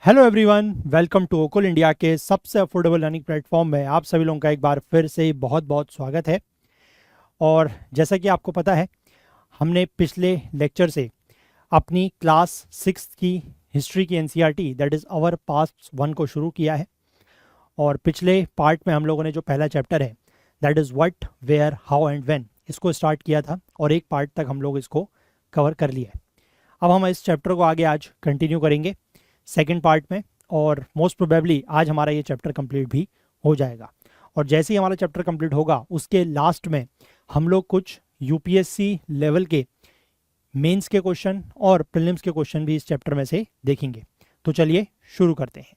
Hello everyone, welcome to Okul India के सबसे affordable learning platform में आप सभी लोगों का एक बार फिर से बहुत बहुत स्वागत है। और जैसा कि आपको पता है, हमने पिछले लेक्चर से अपनी क्लास 6 की हिस्ट्री की NCERT that is our past one को शुरू किया है। और पिछले पार्ट में हम लोगों ने जो पहला चैप्टर है that is what, where, how and when, इसको स्टार्ट किया था और एक पार्ट तक हम लोग इसको कवर कर लिया है। अब हम इस चैप्टर को आगे आज कंटिन्यू करेंगे सेकेंड पार्ट में, और मोस्ट प्रोबेबली आज हमारा ये चैप्टर कंप्लीट भी हो जाएगा। और जैसे ही हमारा चैप्टर कंप्लीट होगा उसके लास्ट में हम लोग कुछ यूपीएससी लेवल के मेंस के क्वेश्चन और प्रीलिम्स के क्वेश्चन भी इस चैप्टर में से देखेंगे। तो चलिए शुरू करते हैं।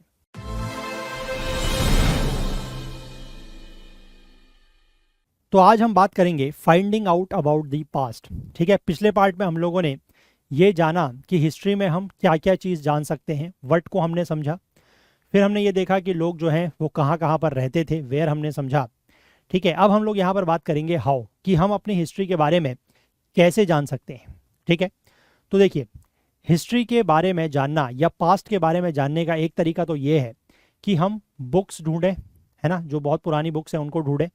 तो आज हम बात करेंगे finding out about the past. ठीक है, पिछले पार्ट में हम लोगों ने ये जाना कि हिस्ट्री में हम क्या क्या चीज़ जान सकते हैं, व्हाट को हमने समझा। फिर हमने ये देखा कि लोग जो हैं वो कहाँ कहाँ पर रहते थे, वेयर हमने समझा। ठीक है, अब हम लोग यहाँ पर बात करेंगे हाउ, कि हम अपनी हिस्ट्री के बारे में कैसे जान सकते हैं। ठीक है, तो देखिए, हिस्ट्री के बारे में जानना या पास्ट के बारे में जानने का एक तरीका तो ये है कि हम बुक्स ढूंढें, है ना, जो बहुत पुरानी बुक्स हैं उनको ढूंढें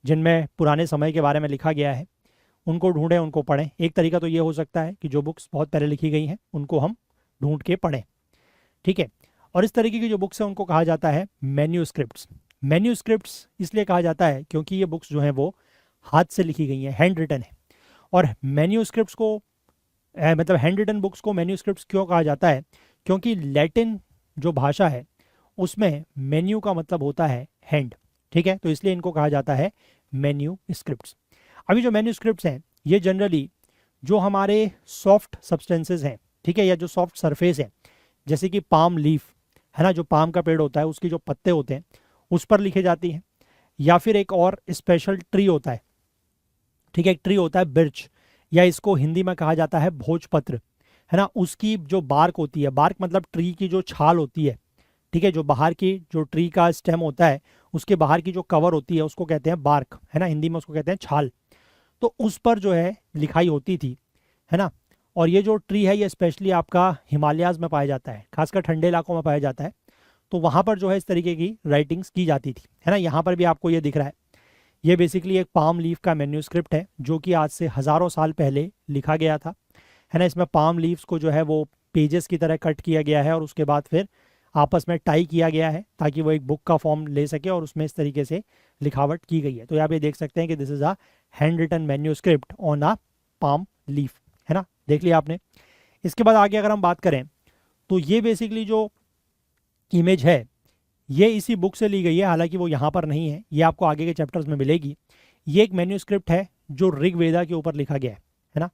जिनमें पुराने समय के बारे में लिखा गया है, उनको ढूंढें, उनको पढ़ें। एक तरीका तो ये हो सकता है कि जो बुक्स बहुत पहले लिखी गई हैं उनको हम ढूंढ के पढ़ें। ठीक है, और इस तरीके की जो बुक्स हैं उनको कहा जाता है मैन्यूस्क्रिप्ट्स। मैन्यूस्क्रिप्ट्स इसलिए कहा जाता है क्योंकि ये बुक्स जो हैं वो हाथ से लिखी गई हैं, हैंड रिटन है। और मैन्यूस्क्रिप्ट्स को मतलब हैंड रिटन बुक्स को मैन्यूस्क्रिप्ट्स क्यों कहा जाता है? क्योंकि लैटिन जो भाषा है उसमें मेन्यू का मतलब होता है हैंड। ठीक है, तो इसलिए इनको कहा जाता है मैन्यूस्क्रिप्ट्स। अभी जो मैन्यूस्क्रिप्ट्स हैं ये जनरली जो हमारे सॉफ्ट सब्सटेंसेस हैं, ठीक है, या जो सॉफ्ट सरफेस है, जैसे कि पाम लीफ है ना, जो पाम का पेड़ होता है उसके जो पत्ते होते हैं उस पर लिखे जाती हैं। या फिर एक और स्पेशल ट्री होता है, ठीक है, एक ट्री होता है बिर्च, या इसको हिंदी में कहा जाता है भोजपत्र, है ना। उसकी जो बार्क होती है, बार्क मतलब ट्री की जो छाल होती है, ठीक है, जो बाहर की जो ट्री का स्टेम होता है उसके बाहर की जो कवर होती है उसको कहते हैं बार्क, है ना, हिंदी में उसको कहते हैं छाल। तो उस पर जो है लिखाई होती थी, है ना। और ये जो ट्री है ये स्पेशली आपका हिमालयाज में पाया जाता है, खासकर ठंडे इलाकों में पाया जाता है। तो वहाँ पर जो है इस तरीके की राइटिंग्स की जाती थी, है ना। यहाँ पर भी आपको ये दिख रहा है, ये बेसिकली एक पाम लीफ का मैन्यूस्क्रिप्ट है जो कि आज से हज़ारों साल पहले लिखा गया था, है ना। इसमें पाम लीव्स को जो है वो पेजेस की तरह कट किया गया है और उसके बाद फिर आपस में टाई किया गया है ताकि वो एक बुक का फॉर्म ले सके, और उसमें इस तरीके से लिखावट की गई है। तो यहाँ पे देख सकते हैं कि this is a hand written manuscript on a palm leaf, है ना, देख लिया आपने। इसके बाद आगे अगर हम बात करें तो ये बेसिकली जो इमेज है ये इसी बुक से ली गई है, हालांकि वो यहाँ पर नहीं है, ये आपको आगे के चैप्टर्स में मिलेगी। ये एक मैन्यूस्क्रिप्ट है जो ऋग्वेदा के ऊपर लिखा गया है ना,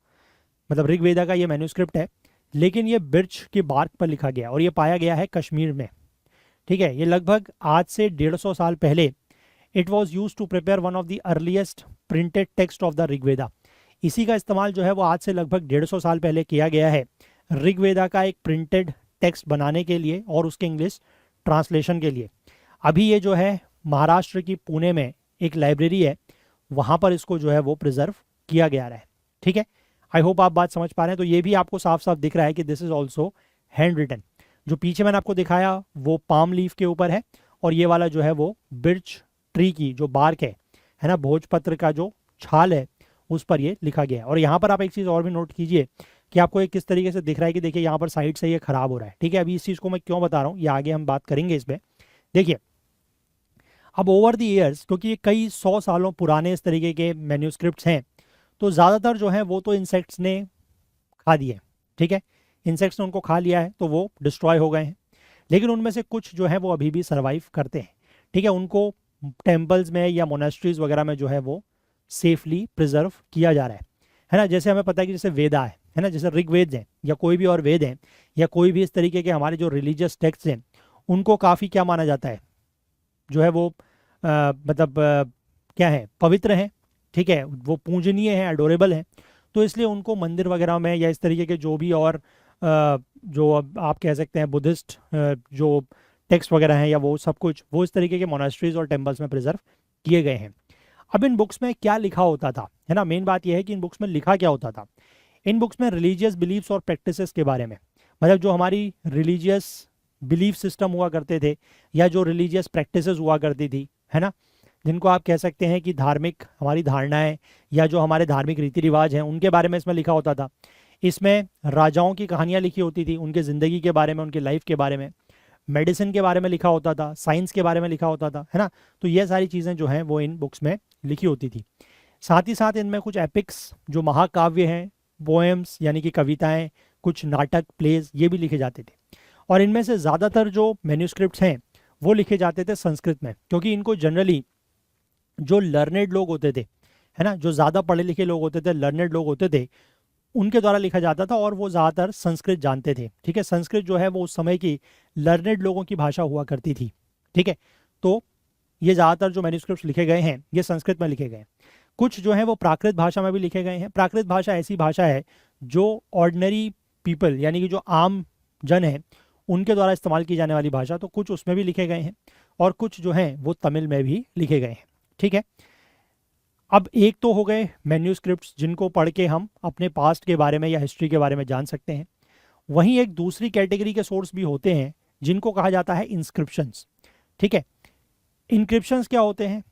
मतलब ऋग्वेदा का ये मैन्यूस्क्रिप्ट है, लेकिन ये बिर्च के बार्क पर लिखा गया और ये पाया गया है कश्मीर में। ठीक है, ये लगभग आज से 150 साल पहले it was use to prepare one of the earliest printed text of the Rigveda. इसी का इस्तेमाल जो है वो आज से लगभग 150 साल पहले किया गया है ऋग्वेदा का एक प्रिंटेड टेक्स्ट बनाने के लिए और उसके इंग्लिश ट्रांसलेशन के लिए। अभी ये जो है महाराष्ट्र की पुणे में एक लाइब्रेरी है, वहाँ पर इसको जो है वो प्रिजर्व किया गया है। ठीक है, आई होप आप बात समझ पा रहे हैं। तो ये भी आपको साफ साफ दिख रहा है कि this is also hand written. जो पीछे मैंने आपको दिखाया वो पाम लीफ के ऊपर है, और ये वाला जो है वो बिर्च ट्री की जो बार्क है ना, भोजपत्र का जो छाल है उस पर ये लिखा गया है। और यहाँ पर आप एक चीज़ और भी नोट कीजिए कि आपको ये किस तरीके से दिख रहा है कि देखिए यहाँ पर साइड से ये खराब हो रहा है। ठीक है, अभी इस चीज़ को मैं क्यों बता रहा हूँ ये आगे हम बात करेंगे इस पर। देखिए, अब ओवर द ईयर्स, क्योंकि ये कई 100 सालों पुराने इस तरीके के मैन्यूस्क्रिप्ट्स हैं, तो ज़्यादातर जो है वो तो इंसेक्ट्स ने खा दिए। ठीक है, इंसेक्ट्स ने उनको खा लिया है तो वो डिस्ट्रॉय हो गए हैं, लेकिन उनमें से कुछ जो है वो अभी भी सर्वाइव करते हैं। ठीक है, उनको टेम्पल्स में या मोनेस्ट्रीज वगैरह में जो है वो सेफली प्रिजर्व किया जा रहा है ना। जैसे हमें पता है कि जैसे वेदा है ना, जैसे ऋग्वेद हैं या कोई भी और वेद हैं या कोई भी इस तरीके के हमारे जो रिलीजियस टेक्स्ट हैं, उनको काफ़ी क्या माना जाता है, जो है वो मतलब क्या है, पवित्र हैं। ठीक है, वो पूजनीय है, अडोरेबल है। तो इसलिए उनको मंदिर वगैरह में या इस तरीके के जो भी और जो आप कह सकते हैं बुद्धिस्ट जो टेक्स्ट वगैरह हैं या वो सब कुछ वो इस तरीके के मोनास्ट्रीज और टेम्पल्स में प्रिजर्व किए गए हैं। अब इन बुक्स में क्या लिखा होता था, है ना, मेन बात यह है कि इन बुक्स में लिखा क्या होता था। इन बुक्स में रिलीजियस बिलीफ्स और प्रैक्टिसेस के बारे में, मतलब जो हमारी रिलीजियस बिलीफ सिस्टम हुआ करते थे या जो रिलीजियस प्रैक्टिसेस हुआ करती थी, है ना, जिनको आप कह सकते हैं कि धार्मिक हमारी धारणाएं या जो हमारे धार्मिक रीति रिवाज हैं उनके बारे में इसमें लिखा होता था। इसमें राजाओं की कहानियाँ लिखी होती थी, उनके ज़िंदगी के बारे में, उनकी लाइफ के बारे में, मेडिसिन के बारे में लिखा होता था, साइंस के बारे में लिखा होता था, है ना। तो ये सारी चीज़ें जो हैं वो इन बुक्स में लिखी होती थी। साथ ही साथ इनमें कुछ एपिक्स जो महाकाव्य हैं, पोएम्स यानी कि कविताएं, कुछ नाटक, प्लेज, ये भी लिखे जाते थे। और इनमें से ज़्यादातर जो मैन्यूस्क्रिप्ट्स हैं वो लिखे जाते थे संस्कृत में, क्योंकि इनको जनरली जो लर्नेड लोग होते थे, है ना, जो ज़्यादा पढ़े लिखे लोग होते थे, लर्नेड लोग होते थे, उनके द्वारा लिखा जाता था और वो ज़्यादातर संस्कृत जानते थे। ठीक है, संस्कृत जो है वो उस समय की लर्नेड लोगों की भाषा हुआ करती थी। ठीक है, तो ये ज़्यादातर जो मैन्यूस्क्रिप्ट्स लिखे गए हैं ये संस्कृत में लिखे गए हैं। कुछ जो है वो प्राकृत भाषा में भी लिखे गए हैं। प्राकृत भाषा ऐसी भाषा है जो ऑर्डिनरी पीपल यानी कि जो आम जन है उनके द्वारा इस्तेमाल की जाने वाली भाषा, तो कुछ उसमें भी लिखे गए हैं और कुछ जो हैं वो तमिल में भी लिखे गए हैं। ठीक है, अब एक तो हो गए मैन्यूस्क्रिप्ट्स जिनको पढ़ के हम अपने पास्ट के बारे में या हिस्ट्री के बारे में जान सकते हैं। वहीं एक दूसरी कैटेगरी के सोर्स भी होते हैं जिनको कहा जाता है इंस्क्रिप्शंस। ठीक है, इंक्रिप्शंस क्या होते हैं?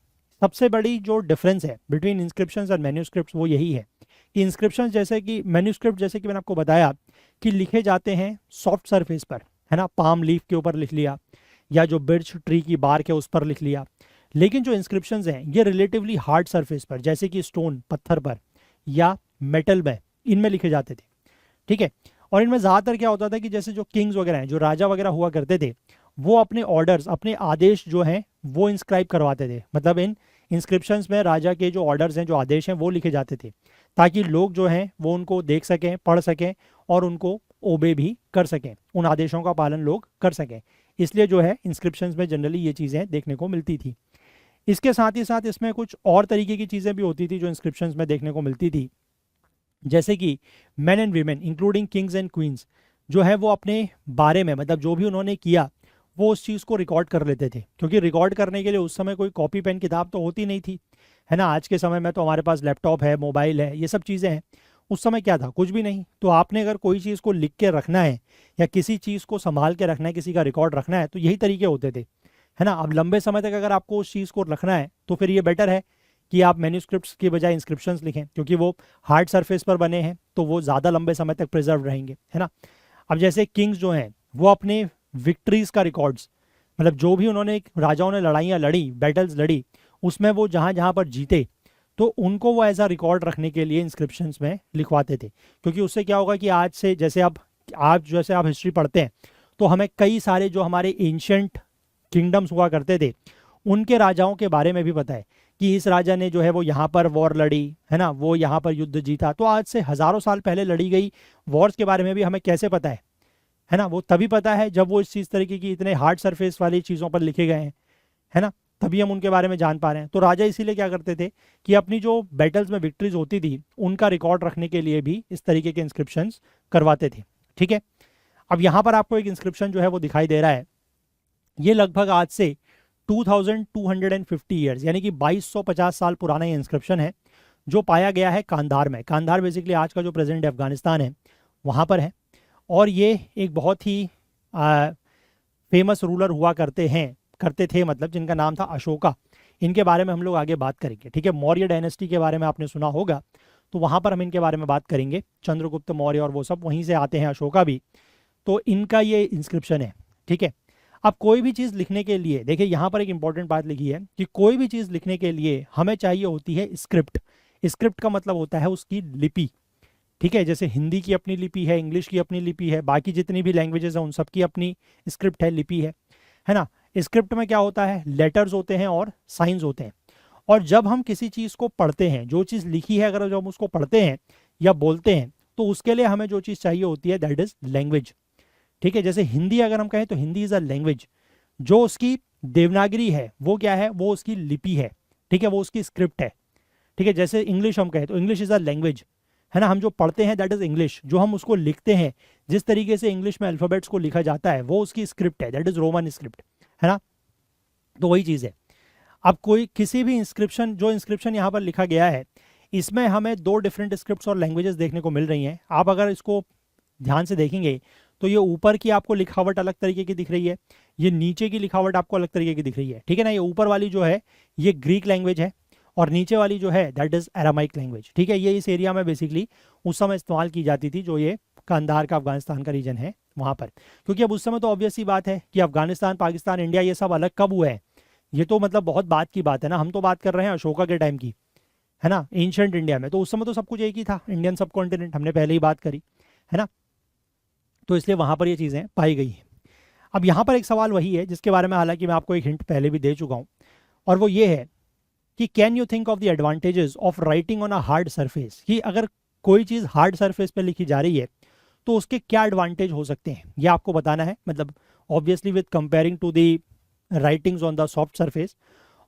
सबसे बड़ी जो डिफरेंस है बिटवीन इंस्क्रिप्शंस और मैन्यूस्क्रिप्ट्स वो यही है कि इंस्क्रिप्शंस जैसे कि मैन्यूस्क्रिप्ट जैसे कि मैंने आपको बताया कि लिखे जाते हैं सॉफ्ट सरफेस पर, है ना, पाम लीफ के ऊपर लिख लिया या जो बिर्च ट्री की बार्क है उस पर लिख लिया। लेकिन जो इंस्क्रिप्शंस हैं ये रिलेटिवली हार्ड सरफेस पर, जैसे कि स्टोन, पत्थर पर या मेटल में, इनमें लिखे जाते थे। ठीक है, और इनमें ज़्यादातर क्या होता था कि जैसे जो किंग्स वगैरह हैं, जो राजा वगैरह हुआ करते थे, वो अपने ऑर्डर्स, अपने आदेश जो हैं वो इंस्क्राइब करवाते थे। मतलब इन इंस्क्रिप्शंस में राजा के जो ऑर्डर्स हैं, जो आदेश हैं वो लिखे जाते थे ताकि लोग जो हैं वो उनको देख सकें, पढ़ सकें और उनको ओबे भी कर सकें, उन आदेशों का पालन लोग कर सकें। इसलिए जो है इंस्क्रिप्शंस में जनरली ये चीज़ें देखने को मिलती थी। इसके साथ ही साथ इसमें कुछ और तरीके की चीज़ें भी होती थी जो इंस्क्रिप्शंस में देखने को मिलती थी, जैसे कि man and women including Kings and queen's जो है वो अपने बारे में, मतलब जो भी उन्होंने किया वो उस चीज़ को रिकॉर्ड कर लेते थे, क्योंकि रिकॉर्ड करने के लिए उस समय कोई कॉपी पेन किताब तो होती नहीं थी, है ना। आज के समय में तो हमारे पास लैपटॉप है, मोबाइल है, ये सब चीज़ें हैं। उस समय क्या था? कुछ भी नहीं। तो आपने अगर कोई चीज़ को लिख के रखना है या किसी चीज़ को संभाल के रखना है, किसी का रिकॉर्ड रखना है, तो यही तरीके होते थे, है ना। अब लंबे समय तक अगर आपको उस चीज़ को रखना है तो फिर ये बेटर है कि आप मैन्यूस्क्रिप्ट्स की बजाय इंस्क्रिप्शंस लिखें, क्योंकि वो हार्ड सरफेस पर बने हैं तो वो ज़्यादा लंबे समय तक प्रिजर्व रहेंगे, है ना। अब जैसे किंग्स जो हैं वो अपने विक्ट्रीज का रिकॉर्ड्स, मतलब जो भी उन्होंने राजाओं ने लड़ाइयाँ लड़ी, बैटल्स लड़ी, उसमें वो जहाँ जहाँ पर जीते तो उनको वो एज अ रिकॉर्ड रखने के लिए इंस्क्रिप्शंस में लिखवाते थे। क्योंकि उससे क्या होगा कि आज से जैसे अब आज जैसे आप हिस्ट्री पढ़ते हैं तो हमें कई सारे जो हमारे एंशियंट किंगडम्स हुआ करते थे उनके राजाओं के बारे में भी पता है कि इस राजा ने जो है वो यहाँ पर वॉर लड़ी, है ना, वो यहाँ पर युद्ध जीता। तो आज से हज़ारों साल पहले लड़ी गई वॉर्स के बारे में भी हमें कैसे पता है ना। वो तभी पता है जब वो इस चीज़ तरीके की इतने हार्ड सरफेस वाली चीज़ों पर लिखे गए हैं, है ना, तभी हम उनके बारे में जान पा रहे हैं। तो राजा इसीलिए क्या करते थे कि अपनी जो बैटल्स में विक्ट्रीज होती थी उनका रिकॉर्ड रखने के लिए भी इस तरीके के इंस्क्रिप्शंस करवाते थे। ठीक है, अब यहाँ पर आपको एक इंस्क्रिप्शन जो है वो दिखाई दे रहा है। ये लगभग आज से 2250 ईयर्स यानी कि 2250 साल पुराना ये इंस्क्रिप्शन है जो पाया गया है कांधार में। कांधार बेसिकली आज का जो प्रेजेंट अफगानिस्तान है वहाँ पर है। और ये एक बहुत ही फेमस रूलर हुआ करते थे, मतलब जिनका नाम था अशोका। इनके बारे में हम लोग आगे बात करेंगे। ठीक है, मौर्य डायनेस्टी के बारे में आपने सुना होगा तो वहाँ पर हम इनके बारे में बात करेंगे। चंद्रगुप्त मौर्य और वो सब वहीं से आते हैं, अशोका भी। तो इनका ये इंस्क्रिप्शन है। ठीक है, अब कोई भी चीज़ लिखने के लिए देखिए यहाँ पर एक इंपॉर्टेंट बात लिखी है कि कोई भी चीज़ लिखने के लिए हमें चाहिए होती है स्क्रिप्ट। स्क्रिप्ट का मतलब होता है उसकी लिपि। ठीक है, जैसे हिंदी की अपनी लिपि है, इंग्लिश की अपनी लिपि है, बाकी जितनी भी लैंग्वेजेस हैं उन सब की अपनी स्क्रिप्ट है, लिपि है ना। स्क्रिप्ट में क्या होता है? लेटर्स होते हैं और साइंस होते हैं। और जब हम किसी चीज़ को पढ़ते हैं, जो चीज़ लिखी है, अगर जब हम उसको पढ़ते हैं या बोलते हैं तो उसके लिए हमें जो चीज़ चाहिए होती है दैट इज़ लैंग्वेज। ठीक है, जैसे हिंदी अगर हम कहें तो हिंदी इज़ अ लैंग्वेज। जो उसकी देवनागरी है वो क्या है? वो उसकी लिपि है। ठीक है, वो उसकी स्क्रिप्ट है। ठीक है, जैसे इंग्लिश हम कहें तो इंग्लिश इज़ अ लैंग्वेज, है ना। हम जो पढ़ते हैं दैट इज़ इंग्लिश, जो हम उसको लिखते हैं, जिस तरीके से इंग्लिश में अल्फ़ाबेट्स को लिखा जाता है वो उसकी स्क्रिप्ट है, दैट इज़ रोमन स्क्रिप्ट, है ना। तो वही चीज़ है। अब कोई किसी भी इंस्क्रिप्शन, जो इंस्क्रिप्शन यहाँ पर लिखा गया है, इसमें हमें दो डिफरेंट स्क्रिप्ट्स और लैंग्वेजेस देखने को मिल रही हैं। आप अगर इसको ध्यान से देखेंगे तो ये ऊपर की आपको लिखावट अलग तरीके की दिख रही है, ये नीचे की लिखावट आपको अलग तरीके की दिख रही है, ठीक है ना। ये ऊपर वाली जो है ये ग्रीक लैंग्वेज है और नीचे वाली जो है दैट इज अरामाइक लैंग्वेज, ठीक है। ये इस एरिया में बेसिकली उस समय इस्तेमाल की जाती थी, जो ये कंधार का अफगानिस्तान का रीजन है वहाँ पर। क्योंकि अब उस समय तो ऑब्वियस सी बात है कि अफगानिस्तान, पाकिस्तान, इंडिया ये सब अलग कब हुए हैं, ये तो मतलब बहुत बात की बात है ना। हम तो बात कर रहे हैं अशोका के टाइम की, है ना, एंशंट इंडिया में। तो उस समय तो सब कुछ एक ही था, इंडियन सब कॉन्टिनेंट, हमने पहले ही बात करी, है ना। तो इसलिए वहाँ पर ये चीज़ें पाई गई हैं। अब यहाँ पर एक सवाल वही है जिसके बारे में हालांकि मैं आपको एक हिंट पहले भी दे चुका हूँ, और वो ये है कि can you think of the advantages of writing on a hard surface, कि अगर कोई चीज़ हार्ड सरफेस पे लिखी जा रही है तो उसके क्या एडवांटेज हो सकते हैं, ये आपको बताना है। मतलब obviously with comparing to the writings on the soft surface,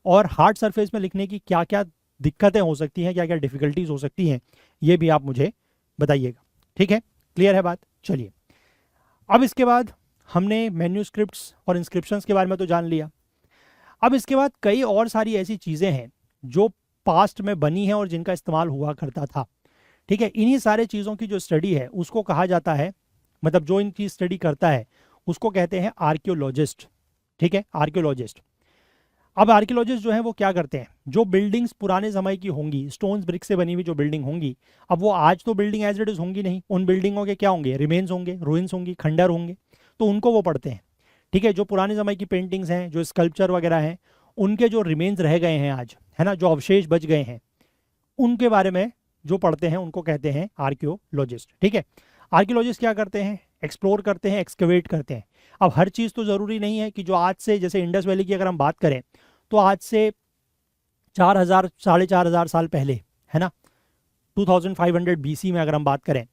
और हार्ड सरफेस में लिखने की क्या क्या दिक्कतें हो सकती हैं, क्या क्या डिफिकल्टीज हो सकती हैं, ये भी आप मुझे बताइएगा, ठीक है। क्लियर है बात? चलिए, अब इसके बाद हमने मैन्यूस्क्रिप्ट्स और इंस्क्रिप्शंस के बारे में तो जान लिया। अब इसके बाद कई और सारी ऐसी चीज़ें हैं जो पास्ट में बनी हैं और जिनका इस्तेमाल हुआ करता था, ठीक है। इन्हीं सारे चीज़ों की जो स्टडी है उसको कहा जाता है, मतलब जो इनकी स्टडी करता है उसको कहते हैं आर्कियोलॉजिस्ट, ठीक है, आर्कियोलॉजिस्ट। अब आर्कियोलॉजिस्ट जो है वो क्या करते हैं, जो बिल्डिंग्स पुराने समय की होंगी, स्टोन्स ब्रिक से बनी हुई जो बिल्डिंग होंगी, अब वो आज तो बिल्डिंग एज इट इज होंगी नहीं, उन बिल्डिंगों के क्या होंगे, रिमेन्स होंगे, रूइंस होंगी, खंडर होंगे, तो उनको वो पढ़ते हैं, ठीक है। जो पुराने समय की पेंटिंग्स हैं, जो स्कल्पचर वगैरह हैं, उनके जो रिमेन्स रह गए हैं आज, है ना, जो अवशेष बच गए हैं, उनके बारे में जो पढ़ते हैं उनको कहते हैं आर्कियोलॉजिस्ट, ठीक है। आर्कियोलॉजिस्ट क्या करते हैं, एक्सप्लोर करते हैं, एक्सकवेट करते हैं। अब हर चीज़ तो ज़रूरी नहीं है कि जो आज से, जैसे इंडस वैली की अगर हम बात करें तो आज से 4000 4,500 साल पहले, है ना, 2500 BC में अगर हम बात करें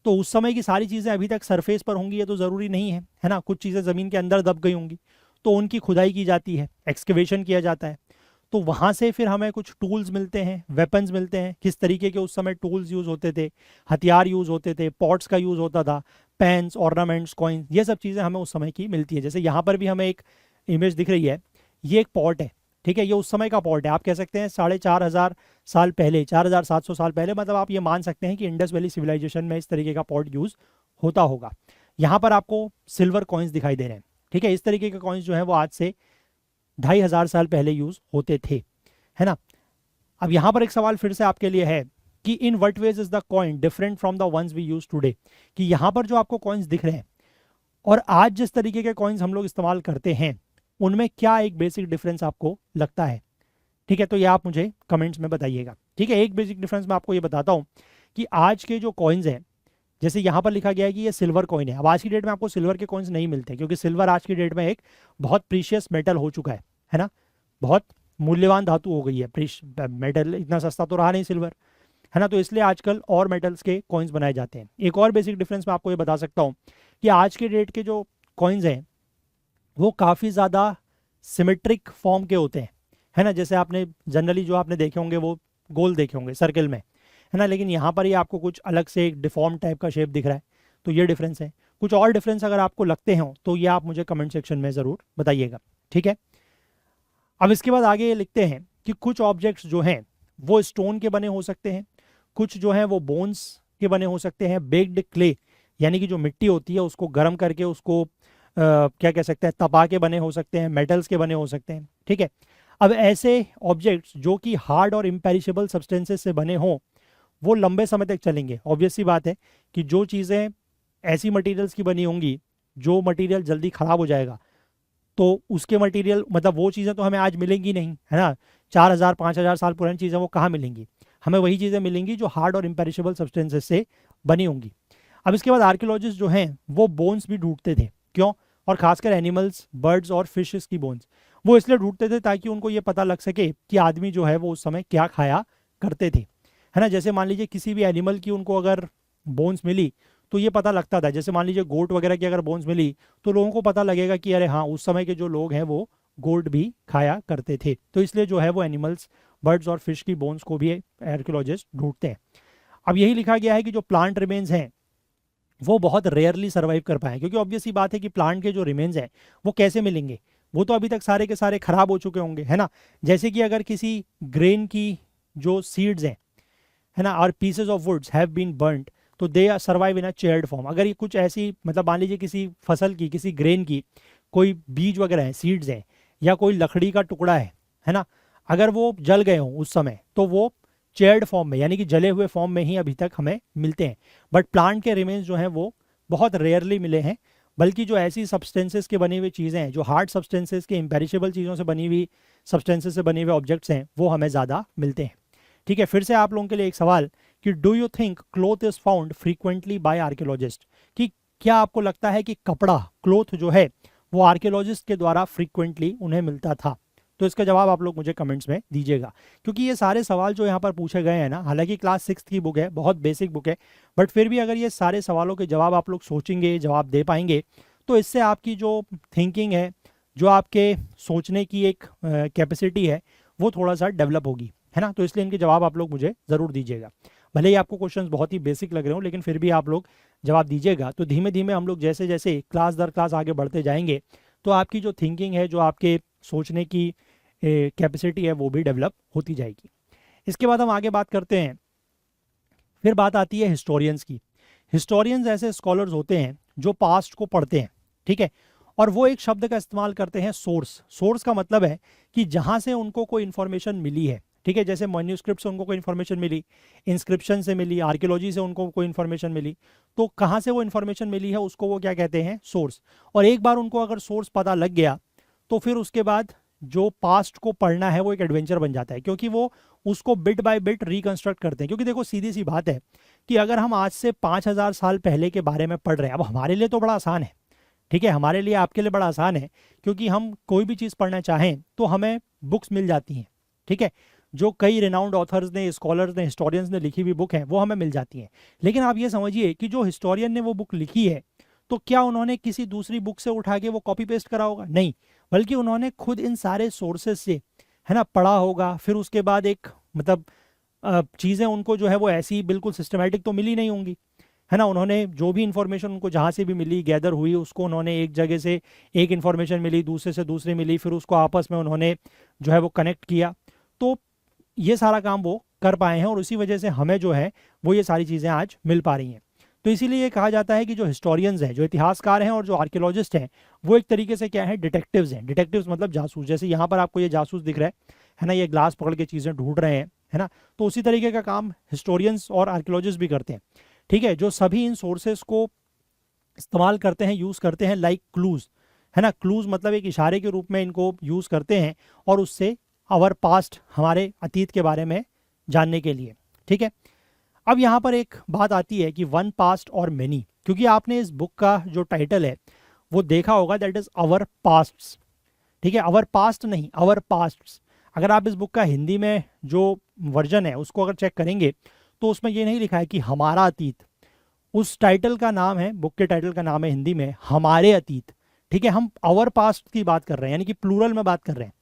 तो उस समय की सारी चीज़ें अभी तक सरफेस पर होंगी, ये तो ज़रूरी नहीं है ना। कुछ चीज़ें ज़मीन के अंदर दब गई होंगी तो उनकी खुदाई की जाती है, एक्सकवेशन किया जाता है, तो वहाँ से फिर हमें कुछ टूल्स मिलते हैं, वेपन्स मिलते हैं, किस तरीके के उस समय टूल्स यूज़ होते थे, हथियार यूज़ होते थे, पॉट्स का यूज़ होता था, पेन्स, ऑर्नामेंट्स, कॉइन्स, ये सब चीज़ें हमें उस समय की मिलती है। जैसे यहाँ पर भी हमें एक इमेज दिख रही है, ये एक पॉट है, ठीक है, ये उस समय का पॉट है। आप कह सकते हैं 4,500 साल पहले, 4,700 साल पहले, मतलब आप ये मान सकते हैं कि इंडस वैली सिविलाइजेशन में इस तरीके का पॉट यूज़ होता होगा। यहाँ पर आपको सिल्वर कॉइन्स दिखाई दे रहे हैं, ठीक है। इस तरीके के कॉइन्स जो है वो आज से 2,500 साल पहले यूज़ होते थे, है ना। अब यहाँ पर एक सवाल फिर से आपके लिए है कि in what ways is the coin different from the ones we use today, कि यहाँ पर जो आपको कॉइन्स दिख रहे हैं और आज जिस तरीके के कॉइन्स हम लोग इस्तेमाल करते हैं उनमें क्या एक बेसिक डिफरेंस आपको लगता है, ठीक है। तो ये आप मुझे कमेंट्स में बताइएगा, ठीक है। एक बेसिक डिफरेंस मैं आपको ये बताता हूँ कि आज के जो कॉइन्स हैं, जैसे यहाँ पर लिखा गया है कि ये सिल्वर कॉइन है। अब आज की डेट में आपको सिल्वर के कॉइन्स नहीं मिलते क्योंकि सिल्वर आज की डेट में एक बहुत प्रीशियस मेटल हो चुका है ना, बहुत मूल्यवान धातु हो गई है। मेटल इतना सस्ता तो रहा नहीं सिल्वर, है ना, तो इसलिए आजकल और मेटल्स के कॉइन्स बनाए जाते हैं। एक और बेसिक डिफरेंस मैं आपको ये बता सकता हूँ कि आज के डेट के जो कॉइन्स हैं वो काफ़ी ज़्यादा सिमेट्रिक फॉर्म के होते हैं, है ना। जैसे आपने जनरली जो आपने देखे होंगे वो गोल देखे होंगे सर्कल में, है ना, लेकिन यहाँ पर ही आपको कुछ अलग से एक डिफॉर्म टाइप का शेप दिख रहा है, तो ये डिफरेंस है। कुछ और डिफरेंस अगर आपको लगते हों तो ये आप मुझे कमेंट सेक्शन में ज़रूर बताइएगा, ठीक है। अब इसके बाद आगे ये लिखते हैं कि कुछ ऑब्जेक्ट्स जो हैं वो स्टोन के बने हो सकते हैं, कुछ जो हैं वो बोन्स के बने हो सकते हैं, बेक्ड क्ले यानी कि जो मिट्टी होती है उसको गर्म करके उसको क्या कह सकते हैं, तपा के बने हो सकते हैं, मेटल्स के बने हो सकते हैं, ठीक है। अब ऐसे ऑब्जेक्ट्स जो कि हार्ड और इम्पेरिशेबल सब्सटेंसेस से बने हों वो लंबे समय तक चलेंगे। ऑब्वियस सी बात है कि जो चीज़ें ऐसी मटेरियल्स की बनी होंगी जो मटेरियल जल्दी ख़राब हो जाएगा तो उसके मटेरियल, मतलब वो चीज़ें तो हमें आज मिलेंगी नहीं, है ना। 4,000 5,000 साल पुरानी चीज़ें वो कहाँ मिलेंगी, हमें वही चीज़ें मिलेंगी जो हार्ड और इम्पेरिशेबल सब्सटेंसेस से बनी होंगी। अब इसके बाद आर्कियोलॉजिस्ट जो हैं वो बोन्स भी ढूंढते थे, क्यों, और खासकर एनिमल्स, बर्ड्स और फिशेस की बोन्स वो इसलिए ढूंढते थे ताकि उनको ये पता लग सके कि आदमी जो है वो उस समय क्या खाया करते थे, है ना। जैसे मान लीजिए किसी भी एनिमल की उनको अगर बोन्स मिली तो ये पता लगता था, जैसे मान लीजिए गोट वगैरह की अगर बोन्स मिली तो लोगों को पता लगेगा कि अरे हाँ उस समय के जो लोग हैं वो गोट भी खाया करते थे, तो इसलिए जो है वो एनिमल्स, बर्ड्स और फिश की बोन्स को भी आर्कियोलॉजिस्ट ढूंढते हैं। अब यही लिखा गया है कि जो प्लांट रिमेन्स हैं वो बहुत रेयरली सर्वाइव कर पाए, क्योंकि ऑब्वियस ही बात है कि प्लांट के जो रिमेन्स हैं वो कैसे मिलेंगे, वो तो अभी तक सारे के सारे खराब हो चुके होंगे, है ना। जैसे कि अगर किसी ग्रेन की जो सीड्स हैं, है ना, और pieces of woods have been burned, तो they survive in a charred form. अगर ये कुछ ऐसी मतलब मान लीजिए किसी फसल की, किसी ग्रेन की कोई बीज वगैरह है, सीड्स हैं, या कोई लकड़ी का टुकड़ा है ना, अगर वो जल गए हों उस समय तो वो चेयर्ड फॉर्म में यानी कि जले हुए फॉर्म में ही अभी तक हमें मिलते हैं। बट प्लांट के रिमेन्स जो हैं वो बहुत रेयरली मिले हैं, बल्कि जो ऐसी सब्सटेंसेस के बनी हुई चीज़ें हैं, जो हार्ड सब्सटेंसेस के इम्पेरिशेबल चीज़ों से बनी हुई सब्सटेंसेस से बने हुए ऑब्जेक्ट्स हैं, वो हमें ज़्यादा मिलते हैं। ठीक है, फिर से आप लोगों के लिए एक सवाल कि do you think cloth is found frequently by archaeologists, कि क्या आपको लगता है कि कपड़ा, क्लोथ जो है वो आर्कियोलॉजिस्ट के द्वारा फ्रीक्वेंटली उन्हें मिलता था? तो इसका जवाब आप लोग मुझे कमेंट्स में दीजिएगा, क्योंकि ये सारे सवाल जो यहाँ पर पूछे गए हैं ना, हालांकि क्लास 6 की बुक है, बहुत बेसिक बुक है, बट फिर भी अगर ये सारे सवालों के जवाब आप लोग सोचेंगे, जवाब दे पाएंगे, तो इससे आपकी जो थिंकिंग है, जो आपके सोचने की एक कैपेसिटी है, वो थोड़ा सा डेवलप होगी, है ना। तो इसलिए इनके जवाब आप लोग मुझे ज़रूर दीजिएगा। भले ही आपको क्वेश्चंस बहुत ही बेसिक लग रहे हो, लेकिन फिर भी आप लोग जवाब दीजिएगा। तो धीमे धीमे हम लोग जैसे जैसे क्लास दर क्लास आगे बढ़ते जाएंगे, तो आपकी जो थिंकिंग है, जो आपके सोचने की कैपेसिटी है, वो भी डेवलप होती जाएगी। इसके बाद हम आगे बात करते हैं। फिर बात आती है हिस्टोरियंस की। हिस्टोरियंस ऐसे स्कॉलर्स होते हैं जो पास्ट को पढ़ते हैं, ठीक है, और वो एक शब्द का इस्तेमाल करते हैं, सोर्स। सोर्स का मतलब है कि जहाँ से उनको कोई इन्फॉर्मेशन मिली है, ठीक है, जैसे मैन्यूस्क्रिप्ट से उनको कोई इन्फॉर्मेशन मिली, इंस्क्रिप्शन से मिली, आर्कियोलॉजी से उनको कोई इन्फॉर्मेशन मिली, तो कहाँ से वो इन्फॉर्मेशन मिली है उसको वो क्या कहते हैं? सोर्स। और एक बार उनको अगर सोर्स पता लग गया, तो फिर उसके बाद जो पास्ट को पढ़ना है वो एक एडवेंचर बन जाता है, क्योंकि वो उसको बिट बाय बिट रिकंस्ट्रक्ट करते हैं। क्योंकि देखो सीधी सी बात है कि अगर हम आज से 5000 साल पहले के बारे में पढ़ रहे हैं, अब हमारे लिए तो बड़ा आसान है, ठीक है, हमारे लिए, आपके लिए बड़ा आसान है, क्योंकि हम कोई भी चीज़ पढ़ना चाहें तो हमें बुक्स मिल जाती हैं, ठीक है, जो कई रिनाउंड ऑथर्स ने, स्कॉलर्स ने, हिस्टोरियंस ने लिखी हुई बुक है, वो हमें मिल जाती हैं। लेकिन आप ये समझिए कि जो हिस्टोरियन ने वो बुक लिखी है, तो क्या उन्होंने किसी दूसरी बुक से उठा के वो कॉपी पेस्ट करा होगा? नहीं, बल्कि उन्होंने खुद इन सारे सोर्सेज से, है ना, पढ़ा होगा। फिर उसके बाद एक मतलब चीज़ें उनको जो है वो ऐसी बिल्कुल सिस्टमेटिक तो मिली नहीं होंगी, है ना। उन्होंने जो भी इन्फॉर्मेशन उनको जहाँ से भी मिली, गैदर हुई, उसको उन्होंने एक जगह से एक इन्फॉर्मेशन मिली, दूसरे से दूसरी मिली, फिर उसको आपस में उन्होंने जो है वो कनेक्ट किया। तो ये सारा काम वो कर पाए हैं, और उसी वजह से हमें जो है वो ये सारी चीज़ें आज मिल पा रही हैं। तो इसीलिए ये कहा जाता है कि जो हिस्टोरियंस हैं, जो इतिहासकार हैं, और जो आर्कियोलॉजिस्ट हैं, वो एक तरीके से क्या है? डिटेक्टिव्स हैं। डिटेक्टिव्स मतलब जासूस। जैसे यहाँ पर आपको ये जासूस दिख रहा है ना, ये ग्लास पकड़ के चीज़ें ढूंढ रहे हैं, है ना। तो उसी तरीके का काम हिस्टोरियंस और आर्कियोलॉजिस्ट भी करते हैं, ठीक है, जो सभी इन सोर्सेस को इस्तेमाल करते हैं, यूज़ करते हैं, लाइक क्लूज, है ना। क्लूज मतलब एक इशारे के रूप में इनको यूज़ करते हैं, और उससे आवर पास्ट, हमारे अतीत के बारे में जानने के लिए, ठीक है। अब यहाँ पर एक बात आती है कि वन पास्ट और मेनी, क्योंकि आपने इस बुक का जो टाइटल है वो देखा होगा, दैट इज अवर पास्ट्स, ठीक है, अवर पास्ट नहीं, अवर पास्ट्स। अगर आप इस बुक का हिंदी में जो वर्जन है उसको अगर चेक करेंगे, तो उसमें ये नहीं लिखा है कि हमारा अतीत। उस टाइटल का नाम है, बुक के टाइटल का नाम है हिंदी में हमारे अतीत, ठीक है। हम आवर पास्ट की बात कर रहे हैं, यानी कि प्लूरल में बात कर रहे हैं,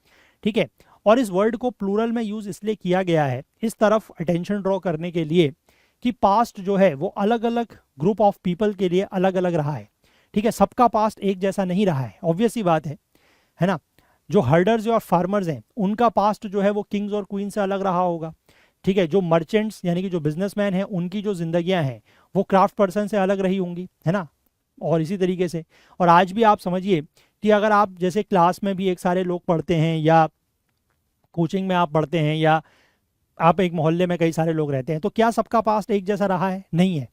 ठीक है। और इस वर्ड को प्लूरल में यूज इसलिए किया गया है, इस तरफ अटेंशन ड्रॉ करने के लिए, कि पास्ट जो है वो अलग अलग ग्रुप ऑफ पीपल के लिए अलग अलग रहा है, ठीक है। सबका पास्ट एक जैसा नहीं रहा है, ऑब्वियस सी बात है ना। जो हर्डर्स और फार्मर्स हैं, उनका पास्ट जो है वो किंग्स और क्वीन से अलग रहा होगा, ठीक है। जो मर्चेंट्स यानी कि जो बिजनेसमैन हैं, उनकी जो जिंदगियां हैं वो क्राफ्ट पर्सन से अलग रही होंगी, है ना। और इसी तरीके से, और आज भी आप समझिए कि अगर आप जैसे क्लास में भी एक सारे लोग पढ़ते हैं, या कोचिंग में आप पढ़ते हैं, या आप एक मोहल्ले में कई सारे लोग रहते हैं, तो क्या सबका पास्ट एक जैसा रहा है? नहीं है,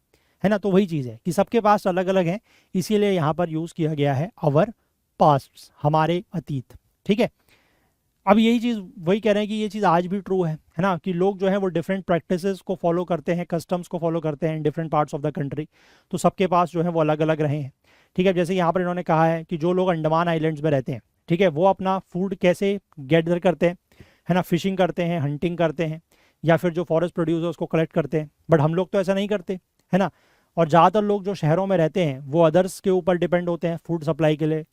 है ना। तो वही चीज़ है कि सबके पास्ट अलग अलग हैं, इसीलिए यहाँ पर यूज़ किया गया है अवर पास्ट, हमारे अतीत, ठीक है। अब यही चीज़ वही कह रहे हैं कि ये चीज़ आज भी ट्रू है ना, कि लोग जो है वो डिफरेंट प्रैक्टिसेस को फॉलो करते हैं, कस्टम्स को फॉलो करते हैं in different parts of the country, तो सबके पास जो है वो अलग अलग रहे हैं, ठीक है। जैसे यहाँ पर इन्होंने कहा है कि जो लोग अंडमान आइलैंड्स में रहते हैं, ठीक है, वो अपना फूड कैसे गैदर करते हैं, है ना, फिशिंग करते हैं, हंटिंग करते हैं, या फिर जो फॉरेस्ट प्रोड्यूस है उसको कलेक्ट करते हैं। बट हम लोग तो ऐसा नहीं करते, है ना। और ज़्यादातर लोग जो शहरों में रहते हैं वो अदर्स के ऊपर डिपेंड होते हैं फूड सप्लाई के लिए।